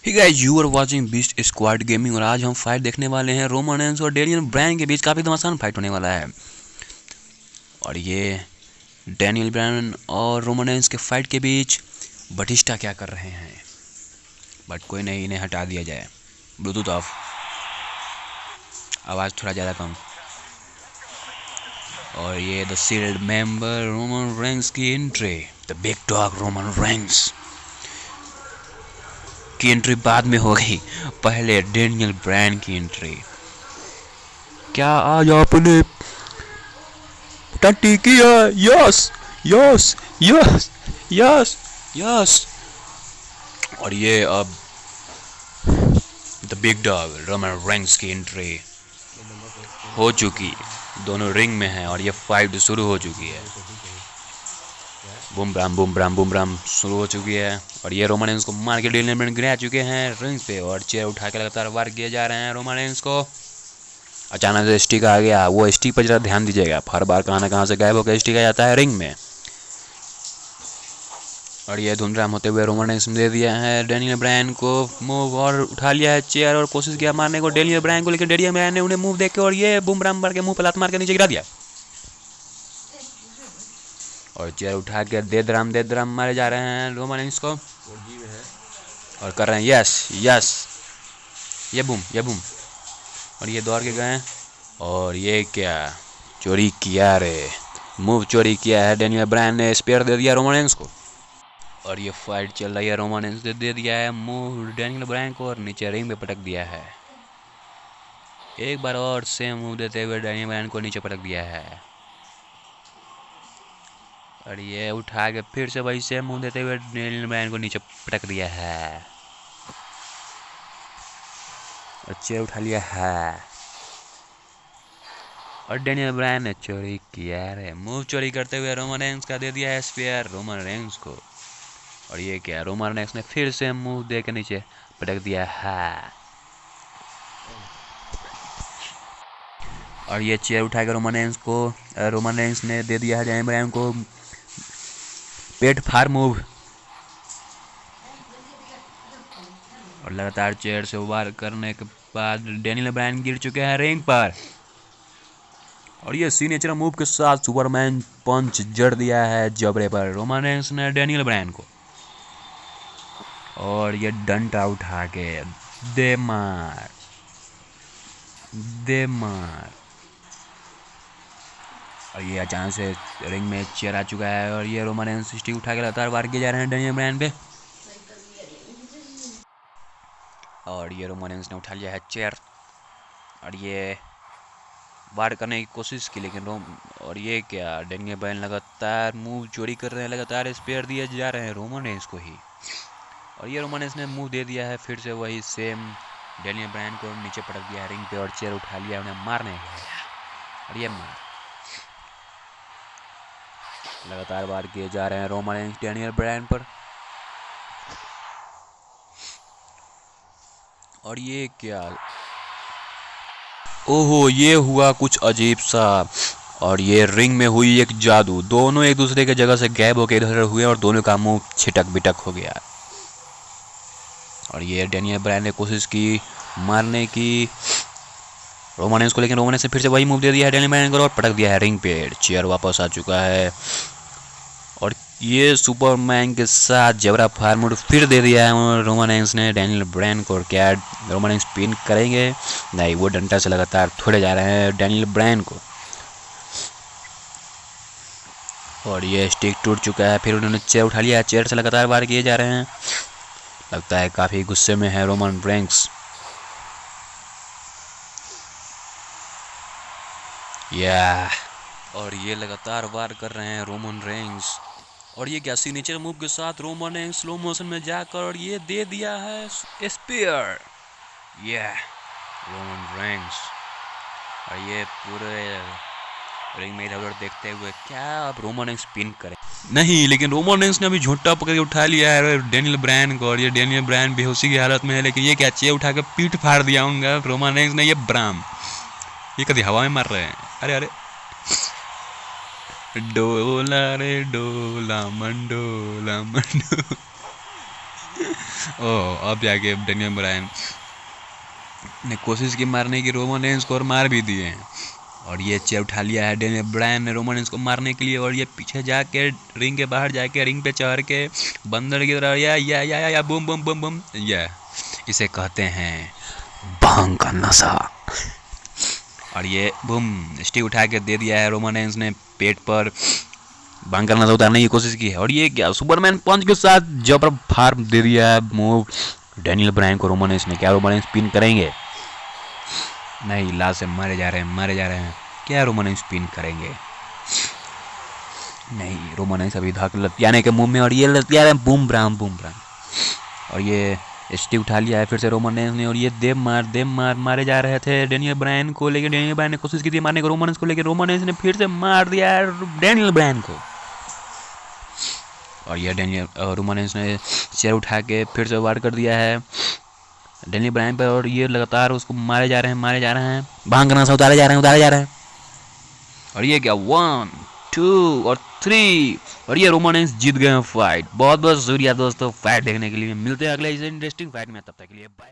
Hey guys, you are watching Beast Squad Gaming और आज हम फाइट देखने वाले हैं रोमन रेंस और डेनियल ब्रायन के बीच। काफ़ी एकदम आसान फाइट होने वाला है। और ये डेनियल ब्रायन और रोमन रेंस के फाइट के बीच बटिस्टा क्या कर रहे हैं, बट कोई नहीं, इन्हें हटा दिया जाए। ब्लूटूथ ऑफ, आवाज़ थोड़ा ज़्यादा कम। और ये the Shield member Roman Reigns की एंट्री, the big dog Roman Reigns की एंट्री बाद में हो गई, पहले डेनियल ब्रायन की एंट्री। क्या आज आपने टट्टी किया? Yes yes yes yes yes. और ये अब the big dog Roman Reigns की एंट्री हो चुकी, दोनों रिंग में हैं और ये फाइट शुरू हो चुकी है। Boom Bram boom Bram boom Bram शुरू हो चुकी है। और ये रोमन रेंस को मार के डेनियल ब्रायन गिरा चुके हैं रिंग पे और चेयर उठा के लगातार वार किए जा रहे हैं रोमन रेंस को। अचानक से स्टिक आ गया, वो स्टिक पर जरा ध्यान दीजिएगा, हर बार कहाँ ना कहाँ से गायब होकर स्टिक आ जाता है रिंग में। और ये धूमधाम होते हुए रोमन रेंस ने दे दिया है डेनियल ब्रायन को मूव और उठा लिया है चेयर और कोशिश किया मारने को डेनियल ब्रायन को, लेकिन डेनियल ब्रायन ने उन्हें मूव देके और ये बूम ब्राम मार के मुंह पे लात मार के नीचे गिरा दिया। और चेयर उठा के दे द्राम मारे जा रहे हैं रोमन रेंस को और कर रहे हैं यस यस, ये बूम। और ये दौड़ के गए और ये क्या चोरी किया रे, मूव चोरी किया है डेनियल ब्रायन ने, स्पेयर दे दिया रोमन रेंस को। और ये फाइट चल रही है, रोमन रेंस ने दे दिया है मूव डेनियल ब्रायन को और नीचे रिंग में पटक दिया है। एक बार और सेम मूव देते हुए डेनियल ब्रायन को नीचे पटक दिया है। और ये उठा के फिर से वही सेम मूव देते हुए डेनियल ब्रायन को नीचे पटक दिया है और चेयर उठा लिया है। और डेनियल ब्रायन ने चोरी किया रे, मूव चोरी करते हुए रोमन रेंस का दे दिया है स्पेयर रोमन रेंस को। और ये क्या, रोमन रेंस ने फिर से मूव दे के नीचे पटक दिया है। और ये चेयर उठा के रोमन रेंस ने दे दिया है डेनियल ब्रायन को पेट फार मूव। और लगातार चेयर से वार करने के बाद डेनियल ब्रायन गिर चुके हैं रिंग पर। और ये सिग्नेचर मूव के साथ सुपरमैन पंच जड़ दिया है जबड़े पर रोमन रेंस ने डेनियल ब्रायन को। और ये डंडा उठा के दे मार। और ये अचानक से रिंग में चेयर आ चुका है और ये रोमन रेंस स्टिक उठा के लगातार वार किए जा रहे हैं डेनियल ब्रायन पे। और ये रोमन रेंस ने उठा लिया है चेयर और ये वार करने की कोशिश की, लेकिन और ये क्या, डेनियल ब्रायन लगातार मूव चोरी कर रहे हैं, लगातार स्पेयर दिए जा रहे हैं रोमन रेंस को ही। और ये रोमन रेंस ने मूव दे दिया है फिर से वही सेम, डेनियल ब्रायन को नीचे पटक दिया है रिंग पे और चेयर उठा लिया उन्हें मारने के। और ये मार लगातार वार किए जा रहे हैं रोमन रेंस डेनियल ब्रायन पर। और ये क्या, ओहो, ये हुआ कुछ अजीब सा। और ये रिंग में हुई एक जादू, दोनों एक दूसरे के जगह से गायब होकर इधर हुए और दोनों का मुंह छिटक बिटक हो गया। और ये डेनियल ब्रायन ने कोशिश की मारने की रोमन रेंस को, लेकिन रोमन रेंस ने फिर से वही मूव दे दिया है डेनियल ब्रायन को और पटक दिया है रिंग पे। चेयर वापस आ चुका है और ये सुपरमैन के साथ जबरा फार्मूड फिर दे दिया है रोमन रेंस ने डेनियल ब्रायन को। और क्या रोमन रेंस पिन करेंगे? नहीं, वो डंडा से लगातार थोड़े जा रहे हैं डेनियल ब्रायन को। और ये स्टिक टूट चुका है, फिर उन्होंने चेयर उठा लिया है, चेयर से लगातार वार किए जा रहे हैं। लगता है काफी गुस्से में है रोमन रेंस। और ये लगातार वार कर रहे हैं रोमन रेंस। और ये क्या, सिग्नेचर मूव के साथ रोमन रेंस स्लो मोशन में जाकर और ये दे दिया है स्पीयर रोमन रेंस। और ये पूरे रिंग में इधर देखते हुए क्या अब रोमन रेंस पिन करे? नहीं, लेकिन रोमन रेंस ने अभी झूठा पकड़ के उठा लिया है डेनियल ब्रायन को और ये डेनियल ब्रायन बेहोशी की हालत में है। लेकिन ये क्या, चेयर उठा के पीठ फाड़ दिया होगा रोमन रेंस ने। ये ब्राम ये कभी हवा में मार रहे हैं। अरे अरे, डोला रे डोला मंडोला मंडो। ओह अब जाके डेनियल ब्रायन ने कोशिश की मारने की, रोमन रेंज को और मार भी दिए हैं। और ये चेयर उठा लिया है डेनियल ब्रायन ने रोमन रेंज को मारने के लिए। और ये पीछे जाके रिंग के बाहर जाके रिंग पे चढ़ के बंदर की तरह या बूम बूम बूम बूम, या इसे कहते हैं भांग का नशा। और ये बूम स्टिक उठा के दे दिया है रोमन रेंज ने पेट पर, भांग का नशा उतारने की कोशिश की है। और ये क्या सुपरमैन पंच के साथ जबर फार दे दिया है मूव डेनियल ब्रायन को रोमन रेंज ने। क्या रोमन रेंज पिन करेंगे? नहीं, लास्ट से मारे जा रहे हैं। क्या रोमन रेंज पिन करेंगे? नहीं, रोमन रेंज अभी धक लतियाने के मुंह में, और ये लतिया रहे बूम ब्राम। और ये स्टिक उठा लिया है फिर से रोमन रेंज ने। और ये देव मार मारे जा रहे थे डेनियल ब्रायन को, लेकिन डेनियल ब्रायन ने कोशिश की थी मारने को रोमन रेंज को, लेकिन रोमन रेंज ने फिर से मार दिया डेनियल ब्रायन को। और ये रोमन रेंज ने चेयर उठा के फिर से वार कर दिया है डेनियल ब्रायन पर। और ये लगातार उसको मारे जा रहे हैं, भांग का नशा उतारे जा रहे हैं। और ये क्या 1 2 और 3, और ये रोमन रेंज जीत गए फाइट। बहुत बहुत शुक्रिया दोस्तों फाइट देखने के लिए। मिलते हैं अगले इंटरेस्टिंग फाइट में, तब तक के लिए बाय।